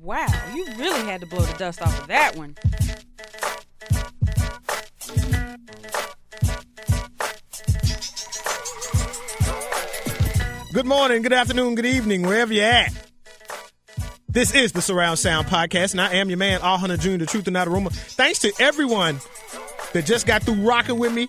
Wow, you really had to blow the dust off of that one. Good morning, good afternoon, good evening, wherever you're at. This is the Surround Sound Podcast, and I am your man, All Hunter Jr., the truth and not a rumor. Thanks to everyone that just got through rocking with me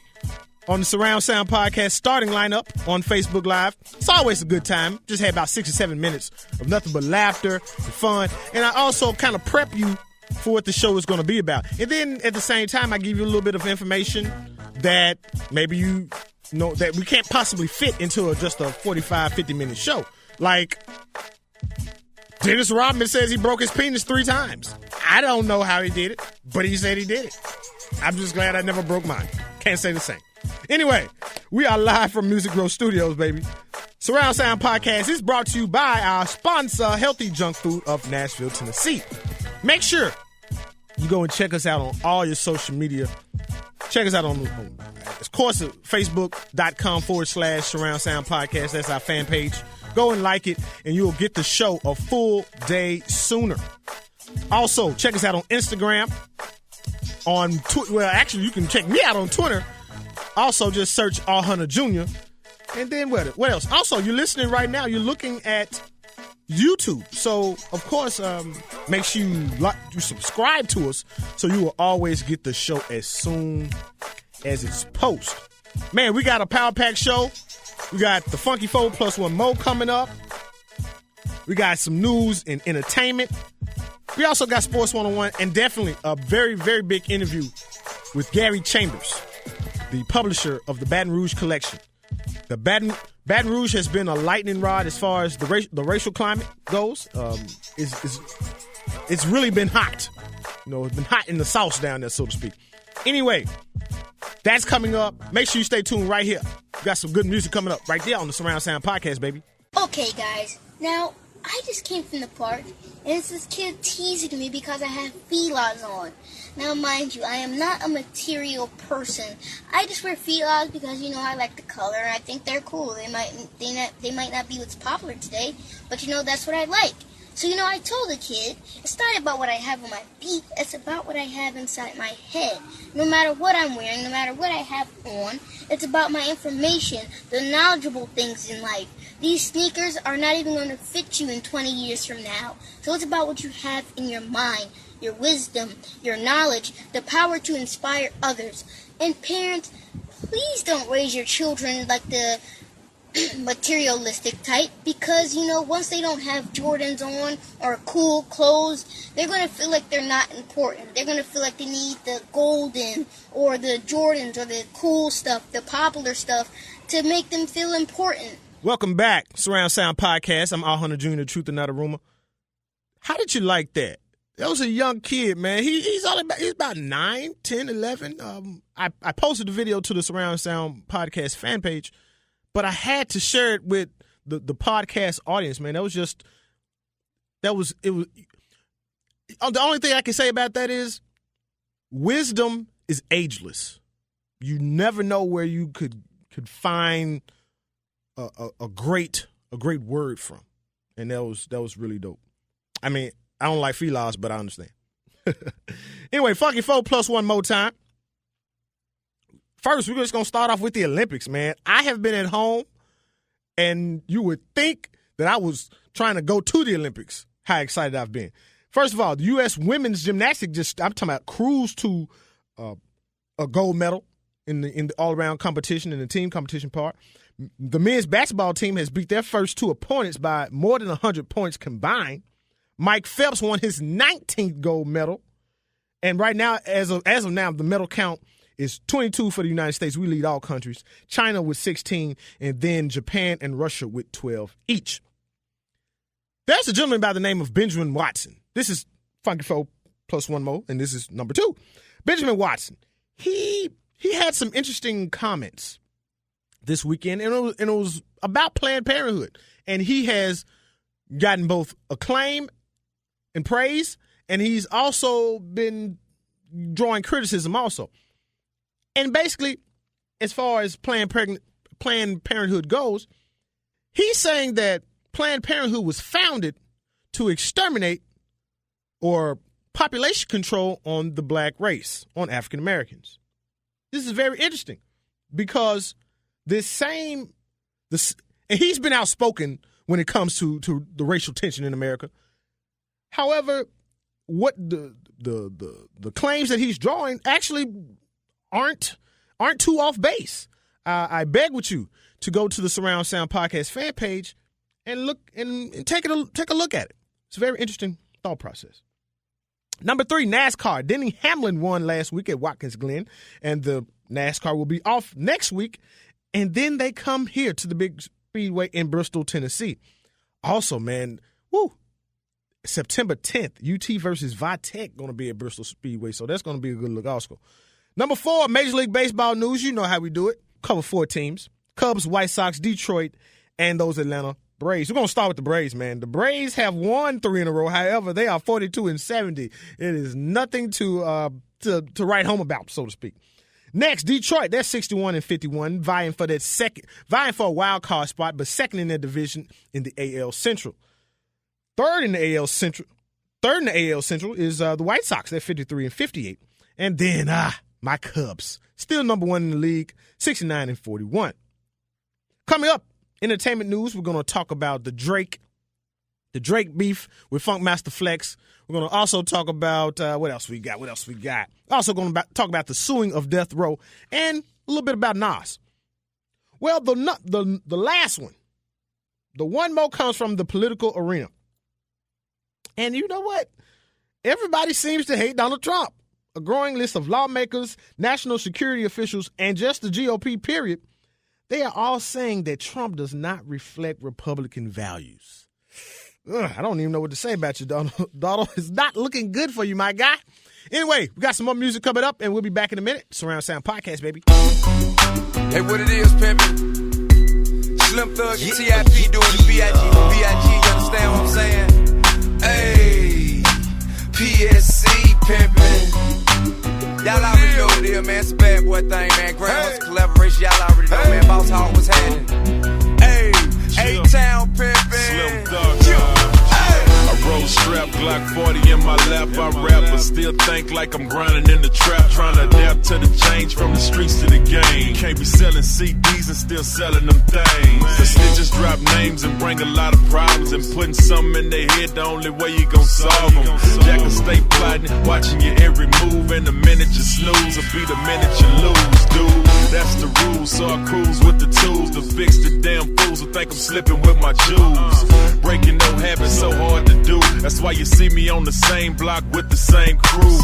on the Surround Sound Podcast starting lineup on Facebook Live. It's always a good time. Just had about 6 or 7 minutes of nothing but laughter and fun. And I also kind of prep you for what the show is going to be about. And then at the same time, I give you a little bit of information that maybe you know that we can't possibly fit into just a 45, 50-minute show. Like, Dennis Rodman says he broke his penis 3 times. I don't know how he did it, but he said he did it. I'm just glad I never broke mine. Can't say the same. Anyway, we are live from Music Grove Studios, baby. Surround Sound Podcast is brought to you by our sponsor, Healthy Junk Food of Nashville, Tennessee. Make sure you go and check us out on all your social media. Check us out on of course, facebook.com/Surround Sound Podcast. That's our fan page. Go and like it, and you'll get the show a full day sooner. Also, check us out on Instagram. On Twitter, well, actually, you can check me out on Twitter. Also, just search All Hunter Jr. And then what else? Also, you're listening right now. You're looking at YouTube. So, of course, make sure you subscribe to us so you will always get the show as soon as it's posted. Man, we got a Power Pack show. We got the Funky 4 plus 1 more coming up. We got some news and entertainment. We also got Sports 101 and definitely a very, very big interview with Gary Chambers, the publisher of the Baton Rouge collection. The Baton Rouge has been a lightning rod as far as the racial climate goes. It's really been hot. You know, it's been hot in the sauce down there, so to speak. Anyway, that's coming up. Make sure you stay tuned right here. We got some good music coming up right there on the Surround Sound Podcast, baby. Okay, guys. Now, I just came from the park, and it's this kid teasing me because I have felines on. Now, mind you, I am not a material person. I just wear felines because, you know, I like the color, and I think they're cool. They might not be what's popular today, but, you know, that's what I like. So, you know, I told the kid, it's not about what I have on my feet, it's about what I have inside my head. No matter what I'm wearing, no matter what I have on, it's about my information, the knowledgeable things in life. These sneakers are not even going to fit you in 20 years from now. So it's about what you have in your mind, your wisdom, your knowledge, the power to inspire others. And parents, please don't raise your children like the materialistic type, because, you know, once they don't have Jordans on or cool clothes, they're going to feel like they're not important. They're going to feel like they need the golden or the Jordans or the cool stuff, the popular stuff, to make them feel important. Welcome back, Surround Sound Podcast. I'm All Hunter Jr., the truth and not a rumor. How did you like that? That was a young kid, man. He's about 9, 10, 11. I posted the video to the Surround Sound Podcast fan page, but I had to share it with the podcast audience, man. It was. The only thing I can say about that is wisdom is ageless. You never know where you could find a great word from, and that was really dope. I mean, I don't like felines, but I understand. Anyway, Funky 4 plus 1 more time. First, we're just going to start off with the Olympics, man. I have been at home, and you would think that I was trying to go to the Olympics, how excited I've been. First of all, the U.S. women's gymnastics, I'm talking about cruise to a gold medal in the all-around competition, in the team competition part. The men's basketball team has beat their first 2 opponents by more than 100 points combined. Mike Phelps won his 19th gold medal. And right now, as of now, the medal count is 22 for the United States. We lead all countries. China with 16, and then Japan and Russia with 12 each. There's a gentleman by the name of Benjamin Watson. This is Funky 4 plus 1 more, and this is number 2. Benjamin Watson. He had some interesting comments this weekend, and it was about Planned Parenthood. And he has gotten both acclaim and praise, and he's also been drawing criticism also. And basically, as far as Planned Parenthood goes, he's saying that Planned Parenthood was founded to exterminate or population control on the black race, on African Americans. This is very interesting because and he's been outspoken when it comes to the racial tension in America. However, what the claims that he's drawing actually aren't too off base. I beg with you to go to the Surround Sound Podcast fan page and look and take a look at it. It's a very interesting thought process. Number 3, NASCAR. Denny Hamlin won last week at Watkins Glen, and the NASCAR will be off next week, and then they come here to the big speedway in Bristol, Tennessee. Also, man, September 10th, UT versus Vitek going to be at Bristol Speedway, so that's going to be a good look also. Number 4, Major League Baseball news. You know how we do it. Cover 4 teams: Cubs, White Sox, Detroit, and those Atlanta Braves. We're going to start with the Braves, man. The Braves have won 3 in a row. However, they are 42-70. It is nothing to write home about, so to speak. Next, Detroit. They're 61-51, vying for a wild card spot, but second in their division in the AL Central. Third in the AL Central is the White Sox. They're 53-58. And then, my Cubs, still number 1 in the league, 69-41. Coming up, entertainment news, we're going to talk about the Drake beef with Funkmaster Flex. We're going to also talk about what else we got. Also going to talk about the suing of Death Row and a little bit about Nas. Well, the last one, the one more comes from the political arena. And you know what? Everybody seems to hate Donald Trump. A growing list of lawmakers, national security officials, and just the GOP, period, they are all saying that Trump does not reflect Republican values. I don't even know what to say about you, Donald. Donald, it's not looking good for you, my guy. Anyway, we got some more music coming up, and we'll be back in a minute. Surround Sound Podcast, baby. Hey, what it is, pimpin'? Slim Thug and T.I.P. doing the B.I.G. You understand what I'm saying? Hey, PSC pimpin'. Y'all already know what it is, man. It's a bad boy thing, man. Grand collaboration, y'all already know, man. Boss Hog was happening. Hey, A-Town pimpin'. Slim Thug. I roll strap, Glock 40 in my lap. I rap, but still think like I'm grinding in the trap. Trying to adapt to the change from the streets to the game. Can't be selling CDs and still selling them things. The snitches drop names and bring a lot of problems. And putting something in their head, the only way you gon' solve them. Jack can stay plotting, watching your every move. And the minute you snooze will be the minute you lose, dude. That's the rules, so I cruise with the tools to fix the damn fools who think I'm slipping with my jewels. Breaking no habits so hard to do. That's why you see me on the same block with the same crew.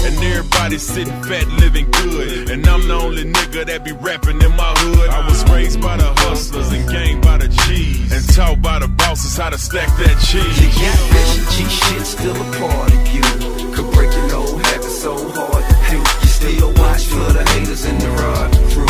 And everybody sitting fat, living good. And I'm the only nigga that be rapping in my hood. I was raised by the hustlers and gained by the G's. And taught by the bosses how to stack that cheese. You got rich and G shit still a part of you. Could break your old habits so hard. Hey, you still watch for the haters in the rod crew.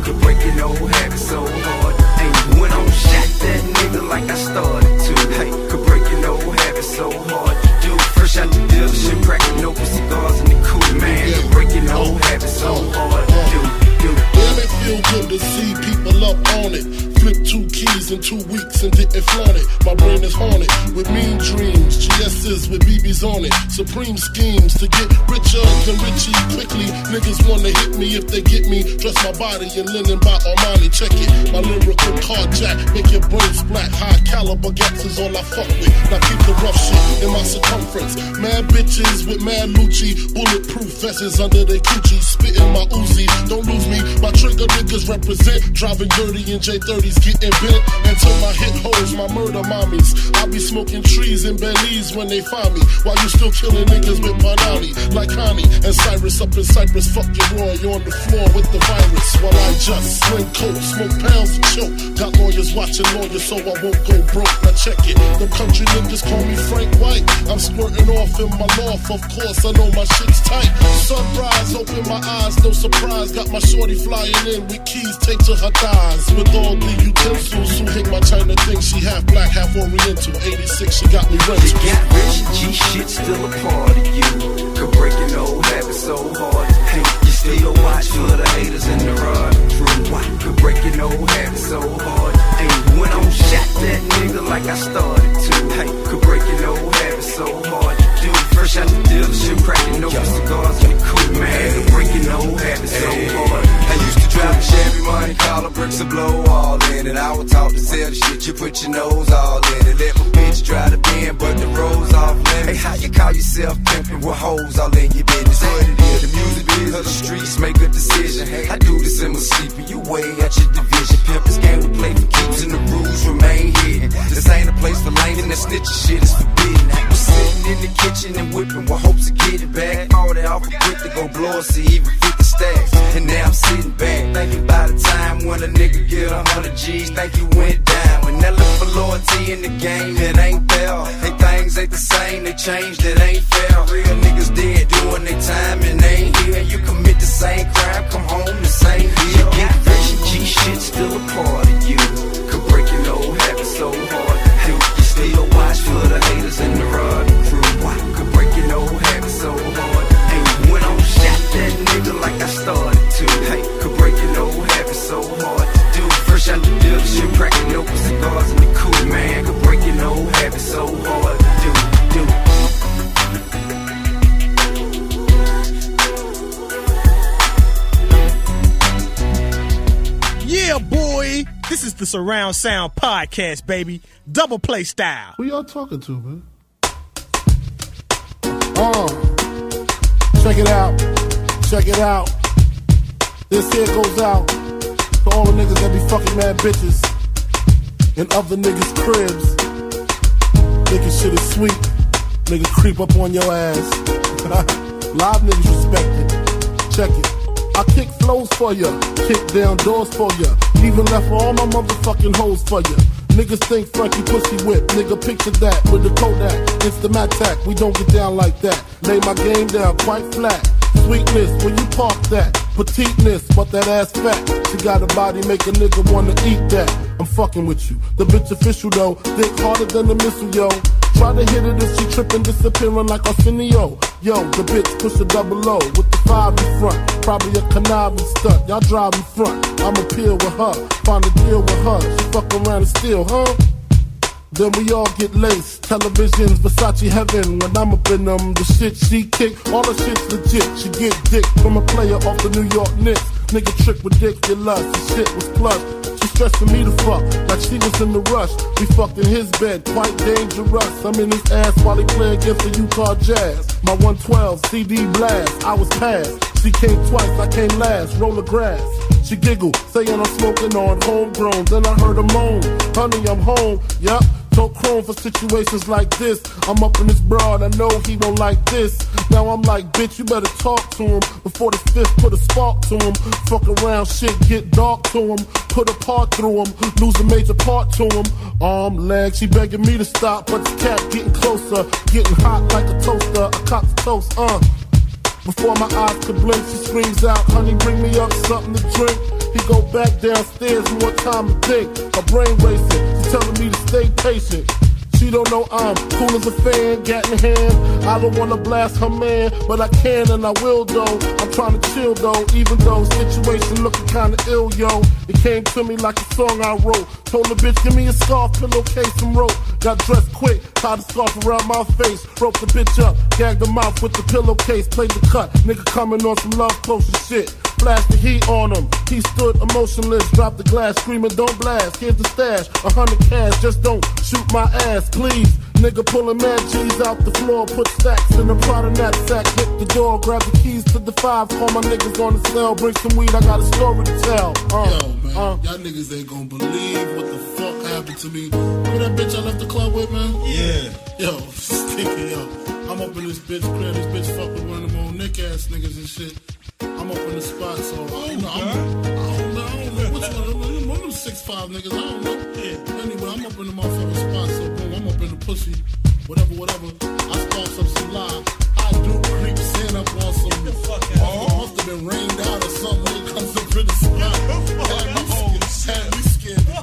Could break your old habits so hard. Hey, went on shot that nigga like I started to. Hey, could break your old habits so hard. Dude, fresh out the dealership, cracking open cigars in the cool, man. Could break your old habits so hard. Dude. Damn, it feel good to see people up on it. Flip 2 keys in 2 weeks and didn't flaunt it. My brain is haunted with mean dreams. GS's with BBs on it. Supreme schemes to get richer than Richie quickly. Niggas wanna hit me if they get me. Dress my body in linen by Armani. Check it. My lyrical carjack make your brain splat. High caliber gats is all I fuck with. Now keep the rough shit in my circumference. Mad bitches with mad Lucci. Bulletproof vests under their coochie. Spitting my Uzi. Don't lose me. My trigger niggas represent. Driving dirty in J30s. Getting bent until my hit holes, my murder mommies. I be smoking trees in Belize when they find me. While you still killing niggas with Banani, like Connie and Cyrus up in Cyprus. Fuck your Roy, you on the floor with the virus. While I just sling coke, smoke pounds and choke. Got lawyers watching lawyers so I won't go broke. Now check it, them country niggas call me Frank White. I'm squirting off in my loft, of course I know my shit's tight. Sunrise, open my eyes, no surprise. Got my shorty flying in with keys taped to her thighs. With all the utensils who hit my China thing. She half black, half oriental. 86, she got me rental. You got rich and G shit still a part of you. Could break your old habits so hard. Hey, you still watch for the haters in the rod crew. Could break your old habits so hard. Hey, went on shot that nigga like I started to. Hey, could break your old habits so hard. Dude, first Fresh out the dealership, cracking open cigars in the coupe, man. Breaking old habits so hard. I used to drive a Chevy Monte Carlo, bricks and blow all in it. I would talk to sell the shit, you put your nose all in it. Let my bitch drive the Benz, but the roads off limits. Hey, how you call yourself pimpin' with hoes all in your business? What it is, the music biz of the streets, make a decision. I do this in my sleep, and you way out your division. Pimp this game we play for keeps, and the rules remain hidden. This ain't a place for lanes, and that snitching shit is forbidden. We're sitting in the kitchen and whipping with hopes to get it back. All that off a grip to go blow us to even 50 stacks. And now I'm sitting back, thinking about the time when a nigga get 100 G's, think you went down. When that look for loyalty in the game, it ain't fair. Hey, things ain't the same, they changed, it ain't fair. Real niggas dead doing their time and they ain't here. You commit the same crime, come home the same year. You get rich and G shit still a part of you. Could break your old habits so hard. Hey, you still watch for the haters in the rod crew. Could break your old habits so hard. Hey, went on shot that nigga like I started to. Hey, could break your old habits so hard. Dude, fresh out the dealership, cracking open cigars in the coupe, man. Could break your old habits so hard. Dude. Yeah, boy. This is the Surround Sound Podcast, baby. Double play style. Who y'all talking to, man? Check it out. Check it out. This here goes out to all the niggas that be fucking mad bitches in other niggas' cribs. Thinking shit is sweet. Nigga creep up on your ass. Live niggas respect it. Check it. I kick flows for ya, kick down doors for ya, even left all my motherfucking hoes for ya. Niggas think Frankie pussy whip, nigga picture that with the Kodak, it's the Mattack, we don't get down like that. Lay my game down quite flat, sweetness when you park that, petiteness, but that ass fat. She got a body make a nigga wanna eat that. I'm fucking with you, the bitch official though, dick harder than the missile yo. Try to hit it if she trippin', disappearing like Arsenio. Yo, the bitch push a double O with the 5 in front. Probably a conniving stunt. Y'all drive in front. I'ma peel with her, find a deal with her. She fuck around and steal, huh? Then we all get laced. Televisions, Versace heaven. When I'm up in them, the shit she kick, all the shit's legit. She get dick from a player off the New York Knicks. Nigga trick ridiculous. The shit was plush. She stressing me to fuck, like she was in the rush. We fucked in his bed, quite dangerous. I'm in his ass while he play against the Utah Jazz. My 112 CD blast, I was passed. She came twice, I came last, roll the grass. She giggled, saying I'm smoking on homegrown. Then I heard her moan, honey, I'm home, yup. Told Chrome for situations like this. I'm up in this broad, I know he don't like this. Now I'm like, bitch, you better talk to him before the fifth put a spark to him. Fuck around, shit get dark to him. Put a part through him, lose a major part to him. Arm, leg, she begging me to stop, but the cat getting closer, getting hot like a toaster. I cop the toast, Before my eyes could blink, she screams out, honey, bring me up something to drink. He go back downstairs and more time to think. Her brain racing, she's telling me to stay patient. She don't know I'm cool as a fan, gat in hand. I don't wanna blast her man, but I can and I will though. I'm trying to chill though, even though situation looking kinda ill, yo. It came to me like a song I wrote. Told the bitch, give me a scarf, pillowcase, and rope. Got dressed quick, tied the scarf around my face. Broke the bitch up, gagged the mouth with the pillowcase. Played the cut, nigga coming on some love potion shit. Flashed the heat on him, he stood emotionless. Dropped the glass, screaming, don't blast. Here's the stash, 100 cash, just don't shoot my ass, please. Nigga pulling mad G's out the floor, put stacks in a Prada knapsack, hit the door, grab the keys to the 5, call my niggas on the cell, bring some weed, I got a story to tell. Yo, man, y'all niggas ain't gonna believe what the fuck happened to me. Remember that bitch I left the club with, man? Yeah. Yo, stinky, yo. I'm up in this bitch crib, this bitch fuck with one of them old Nick ass niggas and shit. I'm up in the spot, so I don't know which one of them 6'5" niggas, I don't know. Yeah. Anyway, I'm up in the motherfucking spot, so boom, I'm up in the pussy, whatever. I sparks up some lie. I do creep sand up on some. Must have been rained out or something. It comes up in the spot. Had me scared. I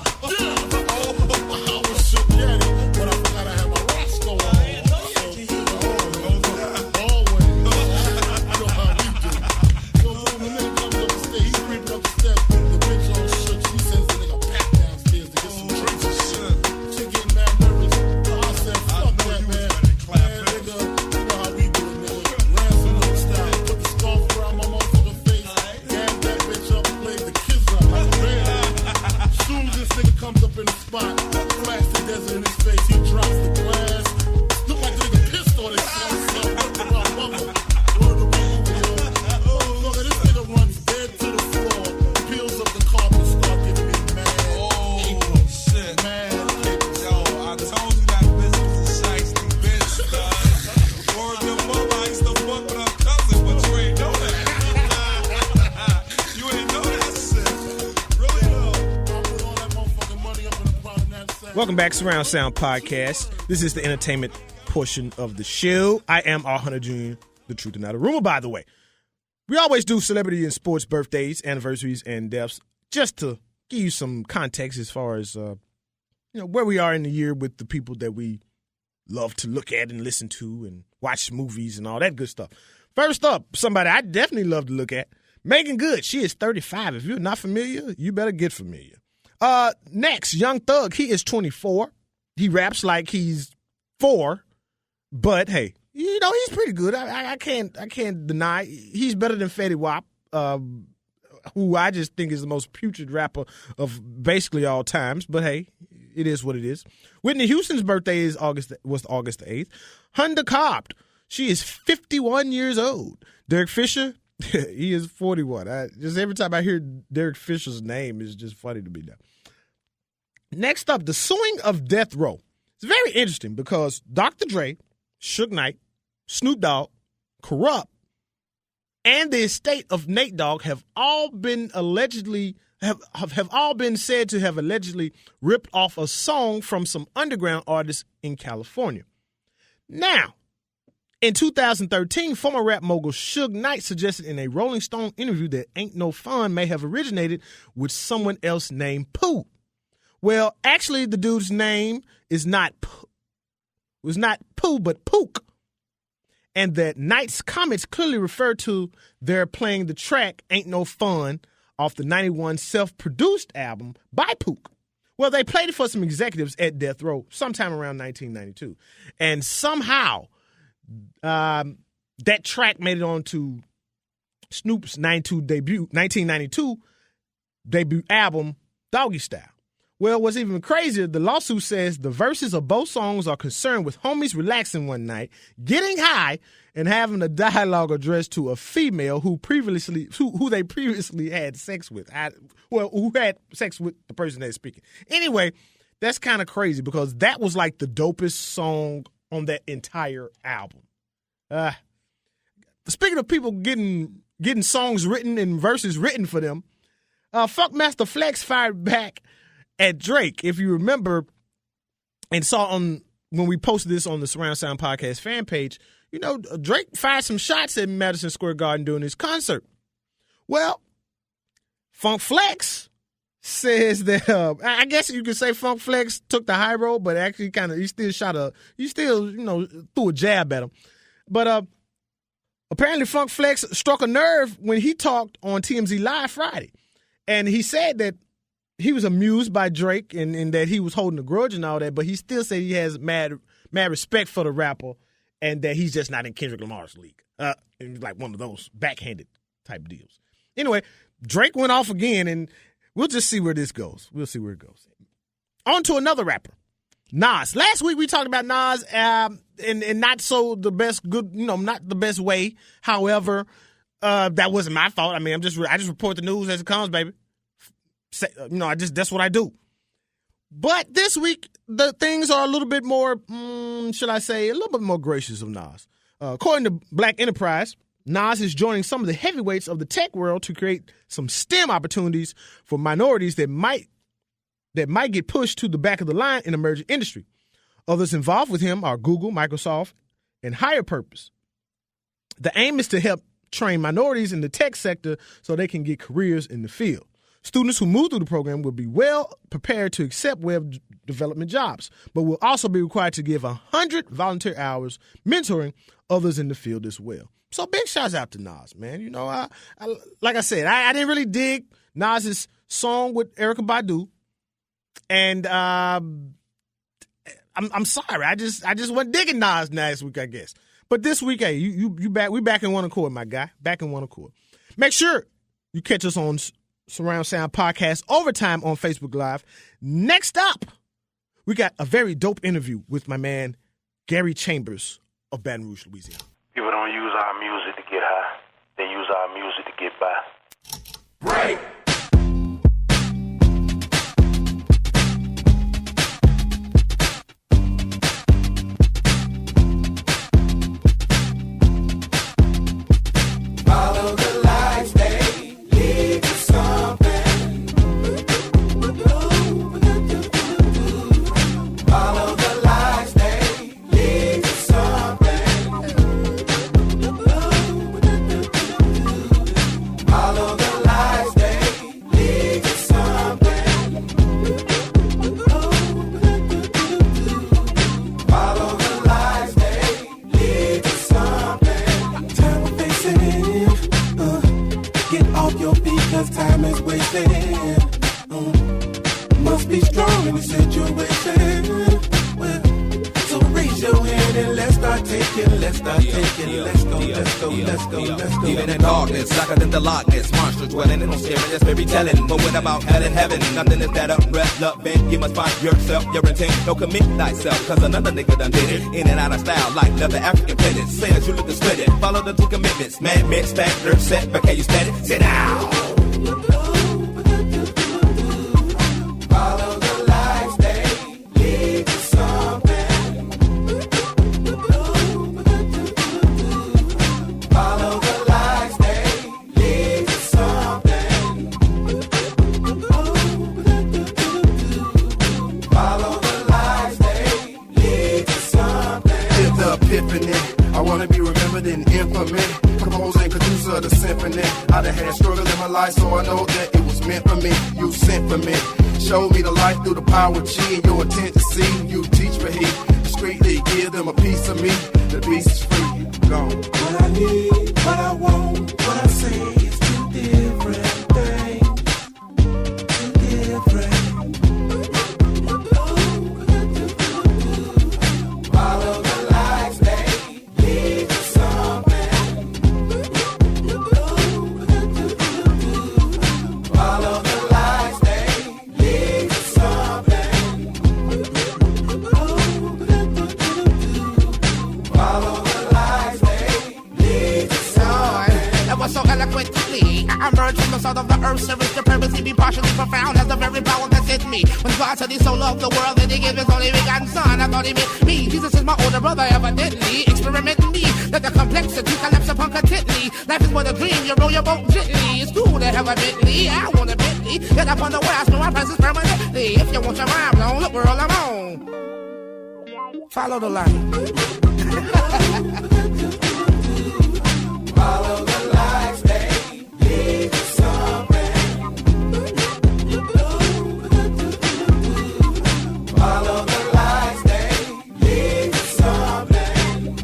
was shook daddy, but I forgot I had my Roscoe on. Nigga, Welcome back, Surround Sound Podcast. This is the entertainment portion of the show. I am R. Hunter Jr., the truth and not a rumor, by the way. We always do celebrity and sports birthdays, anniversaries, and deaths, just to give you some context as far as where we are in the year with the people that we love to look at and listen to and watch movies and all that good stuff. First up, somebody I definitely love to look at, Megan Good. She is 35. If you're not familiar, you better get familiar. Next, Young Thug. He is 24. He raps like he's 4, but hey, he's pretty good. I can't deny he's better than Fetty Wap, who I just think is the most putrid rapper of basically all times. But hey, it is what it is. Whitney Houston's birthday was August the 8th. Honda Cobb, she is 51 years old. Derek Fisher, he is 41. Just every time I hear Derek Fisher's name, it's just funny to me now. Next up, the suing of Death Row. It's very interesting because Dr. Dre, Suge Knight, Snoop Dogg, Corrupt, and the estate of Nate Dogg have all been allegedly have all been said to have allegedly ripped off a song from some underground artists in California. Now, in 2013, former rap mogul Suge Knight suggested in a Rolling Stone interview that Ain't No Fun may have originated with someone else named Pooh. Well, actually, the dude's name was not Pooh, but Pook. And that Knight's comments clearly refer to their playing the track Ain't No Fun off the 91 self-produced album by Pook. Well, they played it for some executives at Death Row sometime around 1992. And somehow that track made it onto Snoop's 1992 debut album, Doggy Style. Well, what's even crazier, the lawsuit says the verses of both songs are concerned with homies relaxing one night, getting high, and having a dialogue addressed to a female who they previously had sex with. Who had sex with the person that's speaking. Anyway, that's kind of crazy because that was like the dopest song on that entire album. Speaking of people getting songs written and verses written for them, Funkmaster Flex fired back at Drake. If you remember and saw when we posted this on the Surround Sound Podcast fan page, Drake fired some shots at Madison Square Garden during his concert. Well, Funk Flex says that I guess you could say Funk Flex took the high road, but actually he still threw a jab at him. But apparently Funk Flex struck a nerve when he talked on TMZ Live Friday, and he said that he was amused by Drake and that he was holding a grudge and all that, but he still said he has mad respect for the rapper and that he's just not in Kendrick Lamar's league. Like one of those backhanded type deals. Anyway, Drake went off again, and we'll just see where this goes. We'll see where it goes. On to another rapper, Nas. Last week we talked about Nas and not so the best not the best way. However, that wasn't my fault. I mean, I just report the news as it comes, baby. That's what I do. But this week, the things are a little bit more, a little bit more gracious of Nas. According to Black Enterprise, Nas is joining some of the heavyweights of the tech world to create some STEM opportunities for minorities that might get pushed to the back of the line in emerging industry. Others involved with him are Google, Microsoft, and Higher Purpose. The aim is to help train minorities in the tech sector so they can get careers in the field. Students who move through the program will be well prepared to accept web development jobs, but will also be required to give 100 volunteer hours mentoring others in the field as well. So big shouts out to Nas, man. Like I said, I didn't really dig Nas's song with Erykah Badu, and I'm sorry, I just wasn't digging Nas last week, I guess. But this week, hey, you back? We back in one accord, my guy. Back in one accord. Make sure you catch us on Surround Sound Podcast Overtime on Facebook Live. Next up, we got a very dope interview with my man, Gary Chambers of Baton Rouge, Louisiana. People don't use our music to get high. They use our music to get by. Right. Follow the lights, they lead to something. let's start taking. Let's go, let's go, let's go, let's go. Even in darkness, darker than the Loch Ness monster dwelling. It don't scare me, that's very telling. But what about hell and heaven? Nothing is that relevant. You must find yourself, your intent. Don't commit thyself, cause another nigga done did it. In and out of style, like leather African pendants. Says you look to split it. Follow the two commitments. Man, mix, factor, set, but can you stand it? Sit down. Follow the lights, they lead to something. Follow the lights, they lead to something. Follow the lights, they lead to something. It's the epiphany. I wanna be remembered in infamy. Composer and producer of the symphony. I done had struggle in my life, so I know that it was meant for me. You sent for me. Showed me the life through the power of G and your intent to see. You teach for he. Discreetly give them a piece of me. The beast is free. Gone. What I need, what I want, what I say is two different things. Two different. Follow the lights, they lead to something. Follow the lights, they lead to something. Follow the lights, they lead to something. That was so eloquently. I emerged from the south of the earth, service to purposely be partially profound as the very power that's in me. When God said he so loved the world that he gave his only begotten son, I thought he meant me. Jesus is my older brother, evidently. Experimenting me, let the complexity collapse upon contently. Life is but a dream, you roll your boat gently. It's cool to have a Bentley, I want a Bentley. Get up on the way, I know my presence permanently. If you want your rhyme on, look world I'm on. Follow the line. Follow the lights, they lead to something. Follow the lights, they lead to something.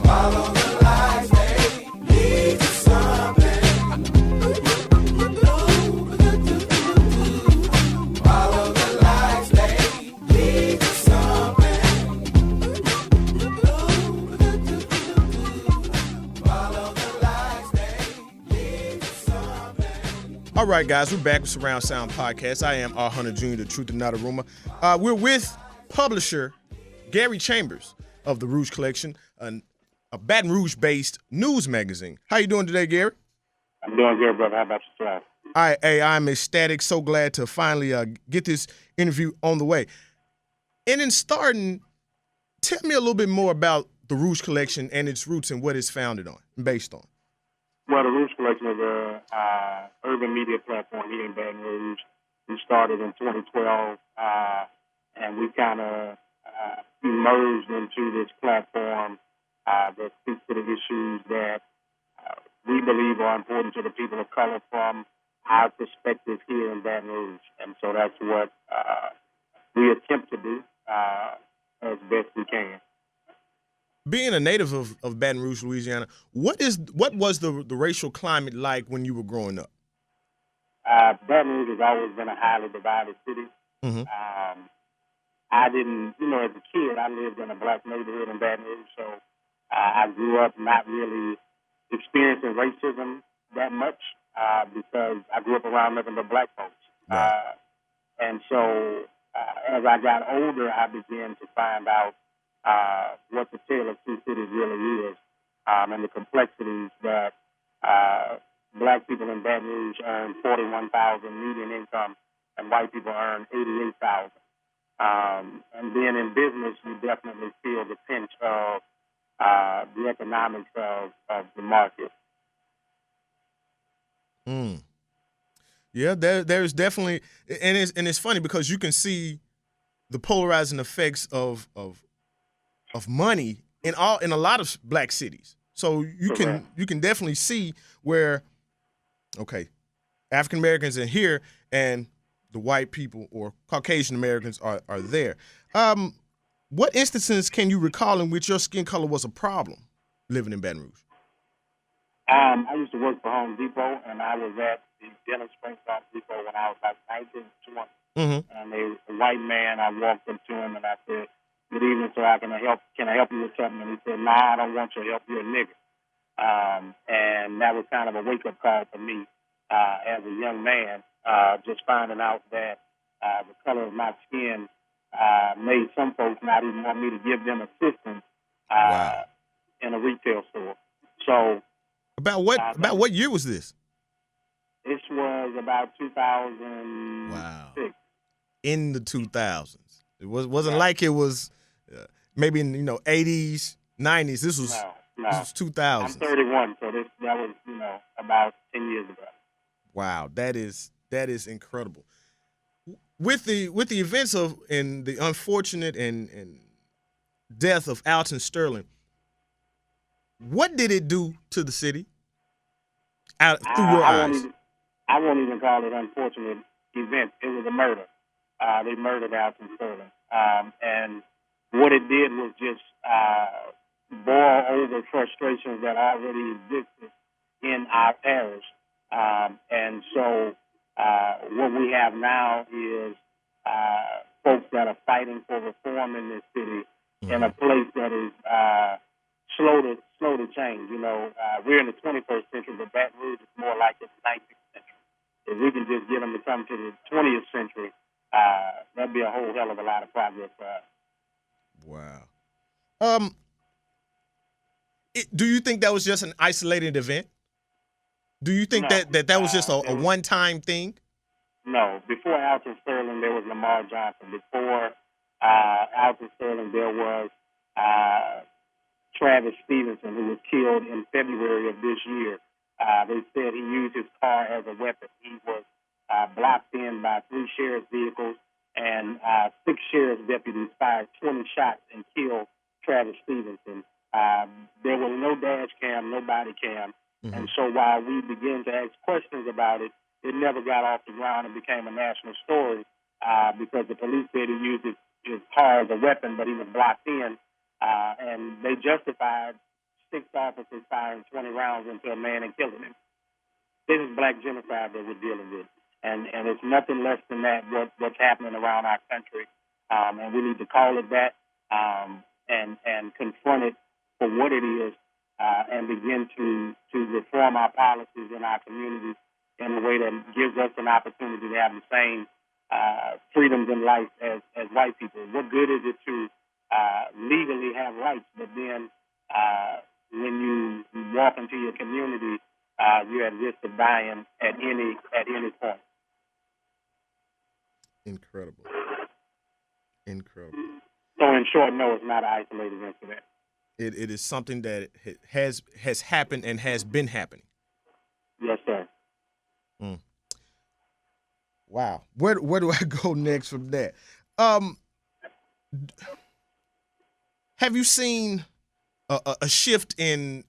Follow the lights, they lead to something. Follow the lights, they lead to something. All right, guys, we're back with Surround Sound Podcast. I am R. Hunter Jr., the truth and not a rumor. We're with publisher Gary Chambers of the Rouge Collection, a Baton Rouge-based news magazine. How you doing today, Gary? I'm doing good, brother. How about yourself? I'm ecstatic. So glad to finally get this interview on the way. And in starting, tell me a little bit more about the Rouge Collection and its roots and what it's founded on and based on. Well, the Rouge Collection is a urban media platform here in Baton Rouge. We started in 2012, and we kind of emerged into this platform that speaks to the issues that we believe are important to the people of color from our perspective here in Baton Rouge. And so that's what we attempt to do as best we can. Being a native of Baton Rouge, Louisiana, what was the racial climate like when you were growing up? Baton Rouge has always been a highly divided city. Mm-hmm. I didn't, as a kid, I lived in a black neighborhood in Baton Rouge, so I grew up not really experiencing racism that much because I grew up around nothing but black folks. Right. And so as I got older, I began to find out what the tale of two cities really is, and the complexities that black people in Baton Rouge earn $41,000 median income, and white people earn $88,000. And then in business, you definitely feel the pinch of the economics of the market. Yeah, there's definitely, and it's funny because you can see the polarizing effects of money in a lot of black cities. So you can definitely see where, okay, African Americans are here and the white people or Caucasian Americans are there. What instances can you recall in which your skin color was a problem living in Baton Rouge? I used to work for Home Depot, and I was at the Dennis Springs Home Depot when I was like 19, 20. Mm-hmm. And a white man, I walked up to him and I said, good evening, sir, can I help you with something? And he said, nah, I don't want your help, you're a nigger. And that was kind of a wake-up call for me as a young man, just finding out that the color of my skin made some folks not even want me to give them assistance in a retail store. So about what year was this? This was about 2006. Wow. In the 2000s. It wasn't like it was maybe in 80s, 90s. This was No. This was 2000s. I'm 31, so that was about 10 years ago. Wow, that is incredible. With the events and the unfortunate and death of Alton Sterling, what did it do to the city? Through your eyes. I won't even call it unfortunate event. It was a murder. They murdered Alton Sterling, and what it did was just boil over frustrations that already existed in our parish. And so what we have now is folks that are fighting for reform in this city in a place that is slow to change. We're in the 21st century, but Baton Rouge is more like the 19th century. If we can just get them to come to the 20th century, that'd be a whole hell of a lot of progress for us. Wow. Do you think that was just an isolated event? Do you think that was just a one-time thing? No. Before Alton Sterling, there was Lamar Johnson. Before Alton Sterling, there was Travis Stevenson, who was killed in February of this year. They said he used his car as a weapon. He was blocked in by 3 sheriff's vehicles, and 6 sheriff's deputies fired 20 shots and killed Travis Stevenson. There was no dash cam, no body cam. And so while we began to ask questions about it, it never got off the ground and became a national story because the police said he used his car as a weapon, but he was blocked in. And they justified 6 officers firing 20 rounds into a man and killing him. This is black genocide that we're dealing with. And it's nothing less than that, what's happening around our country. And we need to call it that and confront it for what it is and begin to reform our policies in our communities in a way that gives us an opportunity to have the same freedoms in life as white people. What good is it to legally have rights, but then when you walk into your community, you're at risk of dying at any point. Incredible. So in short, no, it's not an isolated incident. It is something that has happened and has been happening. Yes, sir. Wow. Where do I go next from that? Have you seen a shift in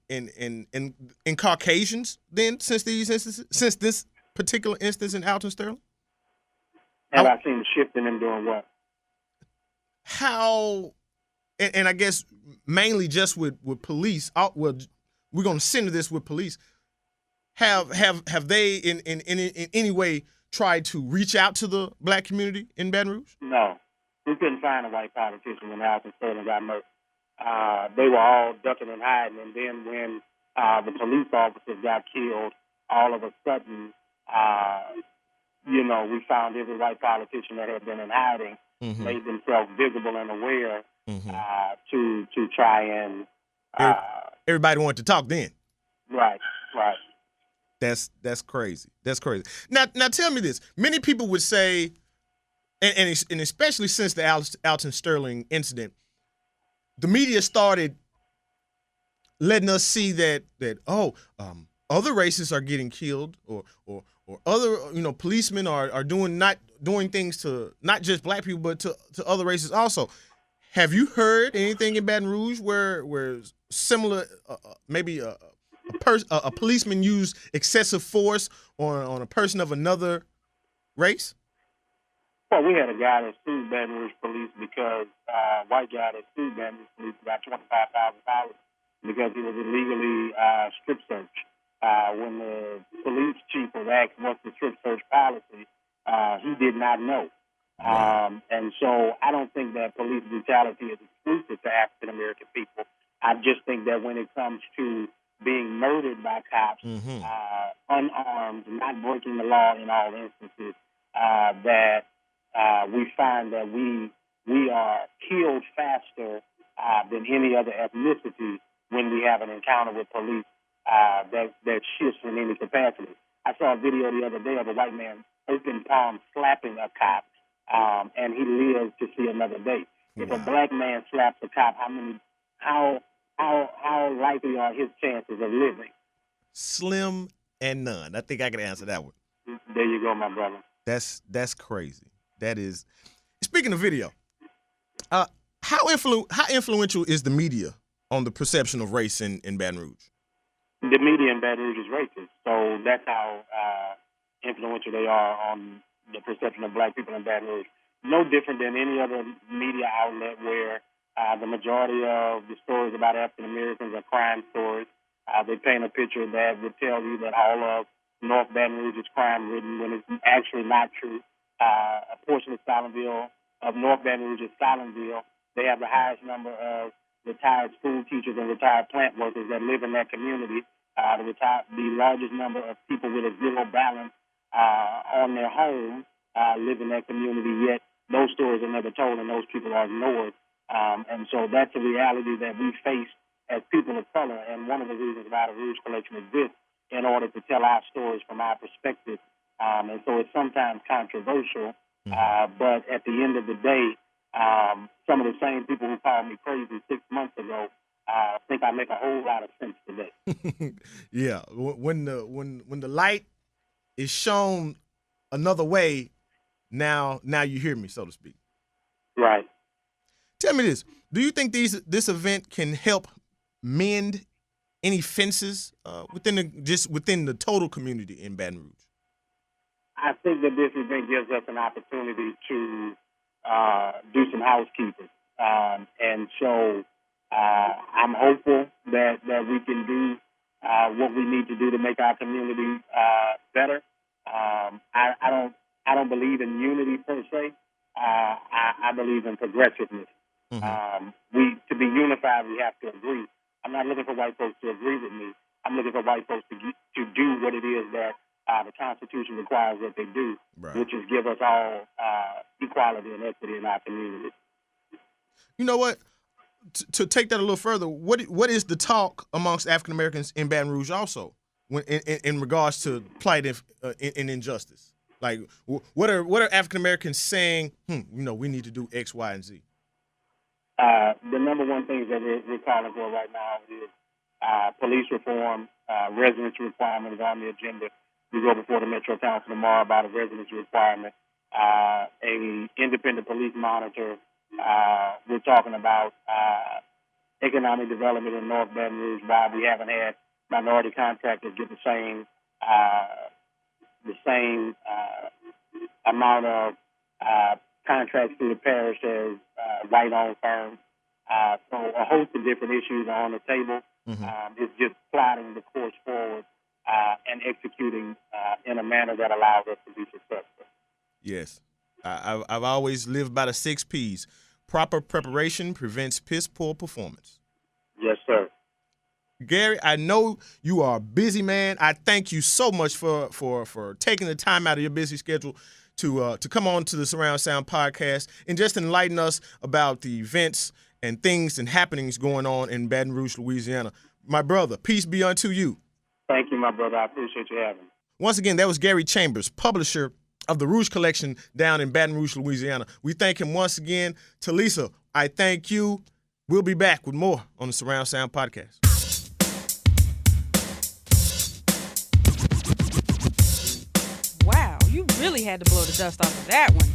Caucasians then since these instances, since this particular instance in Alton Sterling? Have I seen a shift in them doing what? How, and I guess mainly just with police. We're going to center this with police. Have they in any way tried to reach out to the black community in Baton Rouge? No, we couldn't find a white politician when Alton Sterling got murdered. They were all ducking and hiding, and then when the police officers got killed, all of a sudden, we found every white politician that had been in hiding made themselves visible and aware to try and. Everybody wanted to talk then. Right. That's crazy. That's crazy. Now tell me this. Many people would say, and especially since the Alton Sterling incident, the media started letting us see that other races are getting killed or other policemen are not doing things to not just black people but to other races also. Have you heard anything in Baton Rouge where similar maybe a policeman used excessive force on a person of another race? Well, we had a guy that sued Baton Rouge police because white guy that sued Baton Rouge police about $25,000 because he was illegally strip searched. When the police chief was asked what's the strip search policy, he did not know. And so I don't think that police brutality is exclusive to African American people. I just think that when it comes to being murdered by cops, unarmed, not breaking the law in all instances, that we find that we are killed faster than any other ethnicity when we have an encounter with police that shifts in any capacity. I saw a video the other day of a white man open palm slapping a cop, and he lives to see another day. If a black man slaps a cop, how likely are his chances of living? Slim and none. I think I can answer that one. There you go, my brother. That's crazy. That is. Speaking of video, how influential is the media on the perception of race in Baton Rouge? The media in Baton Rouge is racist, so that's how influential they are on the perception of black people in Baton Rouge. No different than any other media outlet where the majority of the stories about African Americans are crime stories. They paint a picture that would tell you that all of North Baton Rouge is crime-ridden when it's actually not true. A portion of North Baton Rouge is Silentville. They have the highest number of retired school teachers and retired plant workers that live in that community. The largest number of people with a zero balance on their home live in that community, yet those stories are never told and those people are ignored. And so that's a reality that we face as people of color, and one of the reasons why the Rouge Collection exists, in order to tell our stories from our perspective. And so it's sometimes controversial, but at the end of the day, some of the same people who called me crazy 6 months ago think I make a whole lot of sense today. Yeah, when the light is shown another way, now you hear me, so to speak. Right. Tell me this: do you think this event can help mend any fences within the total community in Baton Rouge? I think that this event gives us an opportunity to do some housekeeping, and so I'm hopeful that we can do what we need to do to make our community better. I don't believe in unity per se. I believe in progressiveness. To be unified, we have to agree. I'm not looking for white folks to agree with me. I'm looking for white folks to do what it is that the Constitution requires that they do, which is give us all equality and equity in our community. You know what? To take that a little further, what is the talk amongst African Americans in Baton Rouge also when in regards to plight and injustice? Like, what are African Americans saying? We need to do X, Y, and Z. The number one thing that we're calling for right now is police reform. Residency requirement is on the agenda. We go before the Metro Council tomorrow about a residency requirement. A independent police monitor. We're talking about economic development in North Baton Rouge. Why we haven't had minority contractors get the same amount of contracts through the parish as white-owned firms. So a host of different issues are on the table. It's just plotting the course forward and executing in a manner that allows us to be successful. Yes. I've always lived by the 6 Ps. Proper preparation prevents piss-poor performance. Yes, sir. Gary, I know you are a busy man. I thank you so much for taking the time out of your busy schedule to come on to the Surround Sound podcast and just enlighten us about the events and things and happenings going on in Baton Rouge, Louisiana. My brother, peace be unto you. Thank you, my brother. I appreciate you having me. Once again, that was Gary Chambers, publisher of the Rouge Collection down in Baton Rouge, Louisiana. We thank him once again. Talisa, I thank you. We'll be back with more on the Surround Sound podcast. Wow, you really had to blow the dust off of that one.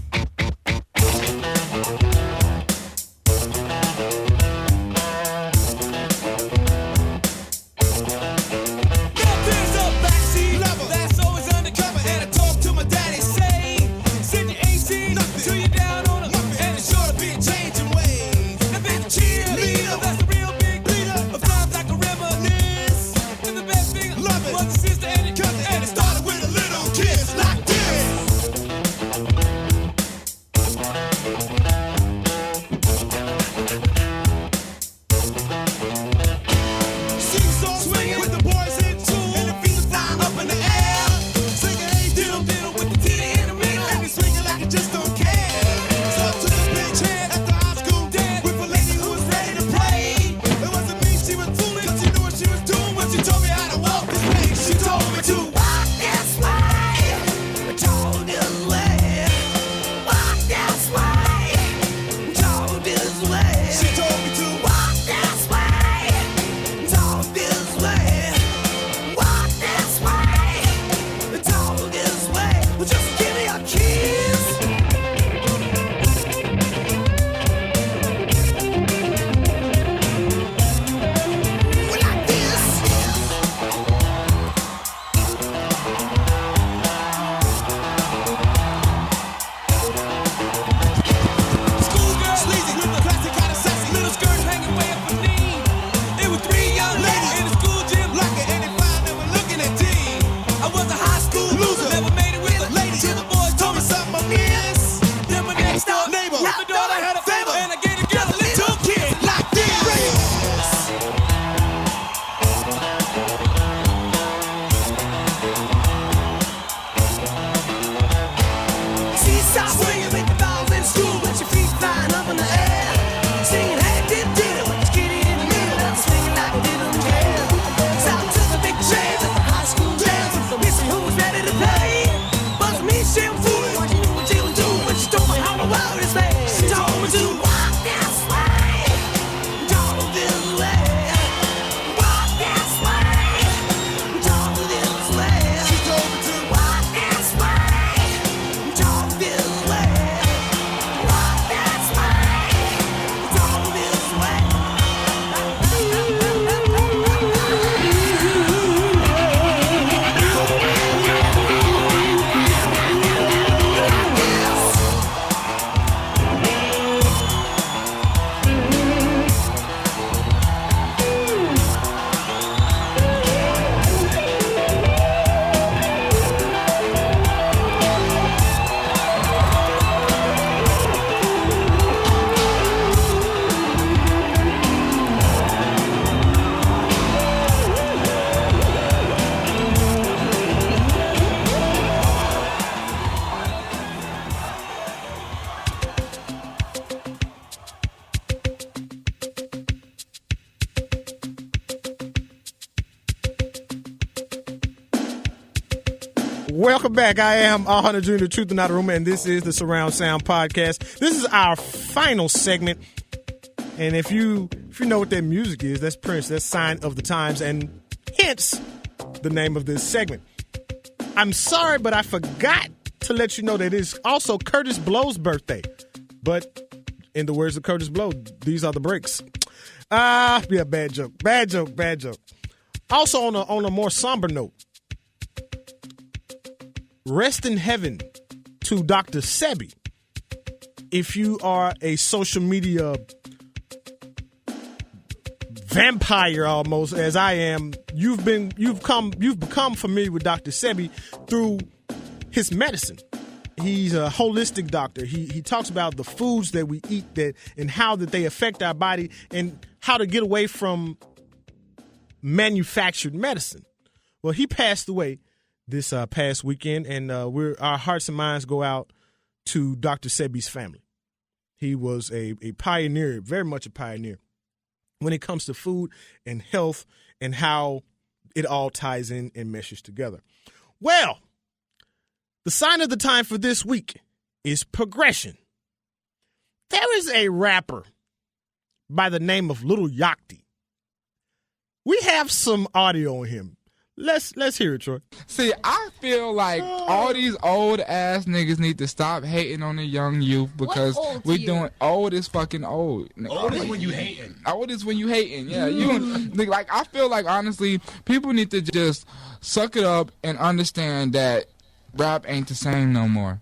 Welcome back. I am Hunter Jr., the Truth and Not a Rumor, and this is the Surround Sound Podcast. This is our final segment. And if you know what that music is, that's Prince. That's Sign of the Times, and hence the name of this segment. I'm sorry, but I forgot to let you know that it's also Curtis Blow's birthday. But in the words of Curtis Blow, these are the breaks. Yeah, bad joke. Also on a more somber note, rest in heaven to Dr. Sebi. If you are a social media vampire almost, as I am, you've become familiar with Dr. Sebi through his medicine. He's a holistic doctor. He talks about the foods that we eat and how that they affect our body and how to get away from manufactured medicine. Well, he passed away this past weekend, and our hearts and minds go out to Dr. Sebi's family. He was a pioneer, very much a pioneer, when it comes to food and health and how it all ties in and meshes together. Well, the sign of the time for this week is progression. There is a rapper by the name of Lil Yachty. We have some audio on him. Let's hear it, Troy. See, I feel like all these old ass niggas need to stop hating on the young youth because we're doing old is fucking old. Old is when you hating. Old is when you hating. Yeah, like I feel like honestly, people need to just suck it up and understand that rap ain't the same no more.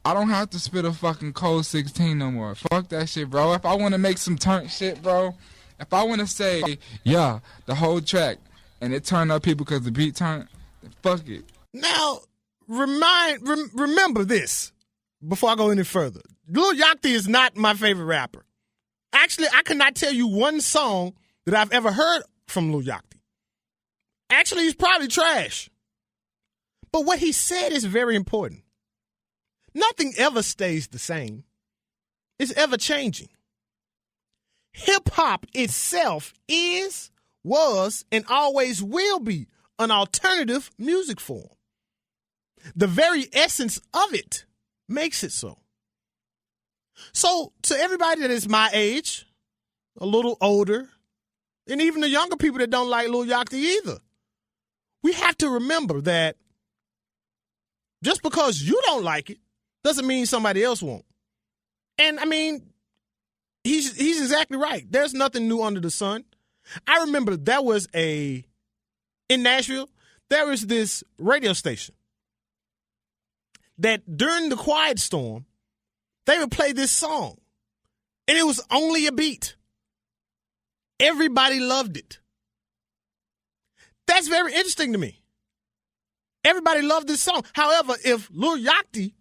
I don't have to spit a fucking cold 16 no more. Fuck that shit, bro. If I want to make some turn shit, bro, if I want to say, yeah, the whole track, and it turned up people because the beat turned, then fuck it. Now, remember this before I go any further. Lil Yachty is not my favorite rapper. Actually, I cannot tell you one song that I've ever heard from Lil Yachty. Actually, he's probably trash. But what he said is very important. Nothing ever stays the same. It's ever changing. Hip-hop itself was, and always will be an alternative music form. The very essence of it makes it so. So to everybody that is my age, a little older, and even the younger people that don't like Lil Yachty either, we have to remember that just because you don't like it doesn't mean somebody else won't. And I mean, he's exactly right. There's nothing new under the sun. I remember in Nashville, there was this radio station that during the quiet storm, they would play this song. And it was only a beat. Everybody loved it. That's very interesting to me. Everybody loved this song. However, if Lil Yachty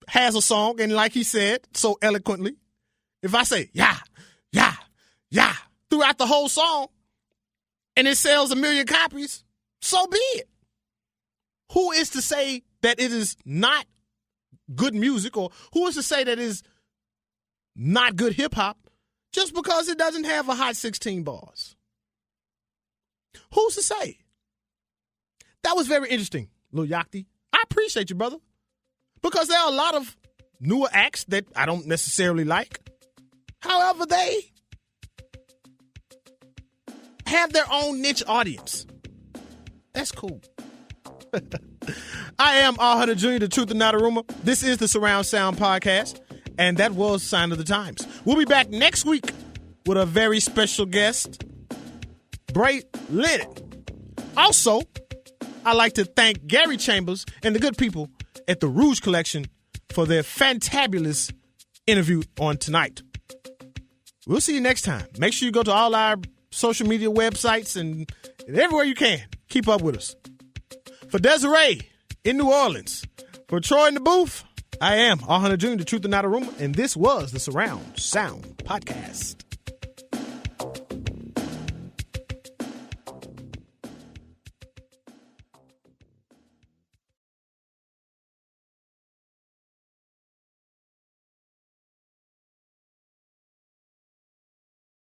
has a song, and like he said so eloquently, if I say, yeah, throughout the whole song, and it sells 1 million copies, so be it. Who is to say that it is not good music, or who is to say that it is not good hip-hop just because it doesn't have a hot 16 bars? Who's to say? That was very interesting, Lil Yachty. I appreciate you, brother, because there are a lot of newer acts that I don't necessarily like. However, they have their own niche audience. That's cool. I am Hunter Jr., the Truth and Not a Rumor. This is the Surround Sound Podcast, and that was Sign of the Times. We'll be back next week with a very special guest, Bray Lennon. Also, I'd like to thank Gary Chambers and the good people at the Rouge Collection for their fantabulous interview on tonight. We'll see you next time. Make sure you go to all our social media websites and everywhere you can. Keep up with us. For Desiree in New Orleans, for Troy in the booth, I am Hunter Jr., the Truth and Not a Rumor, and this was the Surround Sound Podcast.